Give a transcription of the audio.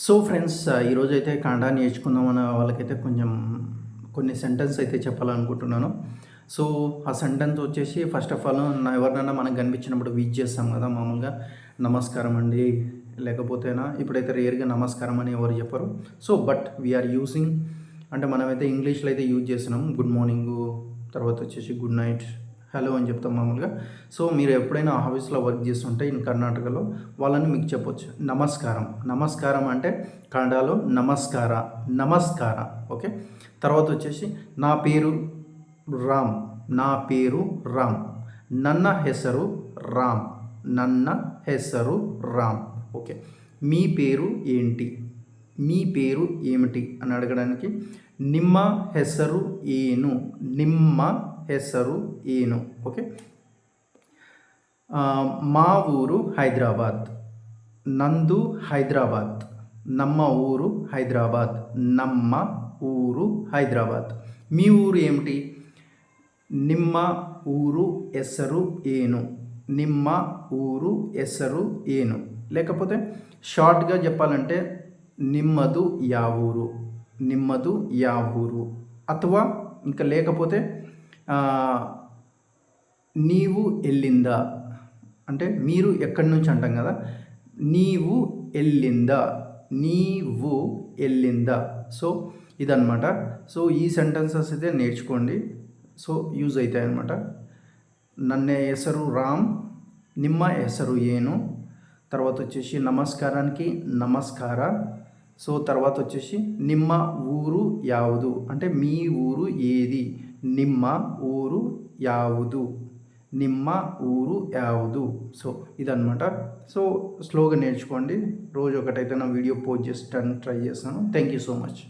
So friends ఈరోజైతే కన్నడ నేర్చుకుందాం అన్న వాళ్ళకైతే కొంచెం కొన్ని సెంటెన్స్ అయితే చెప్పాలనుకుంటున్నాను. సో ఆ సెంటెన్స్ వచ్చేసి ఫస్ట్ ఆఫ్ ఆల్ ఎవరినైనా మనకు కనిపించినప్పుడు విష్ చేస్తాం కదా మామూలుగా. నమస్కారం అండి, లేకపోతేనా ఇప్పుడైతే రేర్గా నమస్కారం అని ఎవరు చెప్పరు. సో బట్ వీఆర్ యూజింగ్ అంటే మనమైతే ఇంగ్లీష్లో అయితే యూజ్ చేస్తున్నాం. గుడ్ మార్నింగు, తర్వాత వచ్చేసి గుడ్ నైట్, హలో అని చెప్తాం మామూలుగా. సో మీరు ఎప్పుడైనా ఆఫీస్లో వర్క్ చేస్తుంటే ఇన్ కర్ణాటకలో వాళ్ళని మీకు చెప్పొచ్చు నమస్కారం. నమస్కారం అంటే కన్నడలో నమస్కార, నమస్కార. ఓకే. తర్వాత వచ్చేసి నా పేరు రామ్, నా పేరు రామ్, నన్న హెసరు రామ్, నన్న హెసరు రామ్. ఓకే. మీ పేరు ఏంటి, మీ పేరు ఏమిటి అని అడగడానికి నిమ్మ హెసరు ఏను, నిమ్మ హెసరు ఏను. ఓకే. మా ఊరు హైదరాబాద్, నందు హైదరాబాద్, నమ్మ ఊరు హైదరాబాద్, నమ్మ ఊరు హైదరాబాద్. మీ ఊరు ఏమిటి, నిమ్మ ఊరు ఎసరు ఏను, నిమ్మ ఊరు ఎసరు ఏను. లేకపోతే షార్ట్గా చెప్పాలంటే నిమ్మదు యా ఊరు, నిమ్మదు యా ఊరు. అథవా ఇంకా లేకపోతే నీవు ఎల్లిందా అంటే మీరు ఎక్కడి నుంచి అంటాం కదా, నీవు ఎల్లిందా, నీవు ఎల్లిందా. సో ఇదన్నమాట. సో ఈ సెంటెన్సెస్ అయితే నేర్చుకోండి, సో యూజ్ అవుతాయి అన్నమాట. నన్న ಹೆಸರು రామ్, నిమ్మ ಹೆಸರು ఏను, తర్వాత వచ్చేసి నమస్కారానికి నమస్కార. సో తర్వాత వచ్చేసి నిమ్మ ఊరు యాವುದು అంటే మీ ఊరు ఏది, నిమ్మ ఊరు యాವುದು, నిమ్మ ఊరు యాವುದು. సో ఇదన్నమాట. సో స్లోగా నేర్చుకోండి. రోజు ఒకటైతే నా వీడియో పోస్ట్ చేసి ట్రై చేస్తాను. Thank you so much.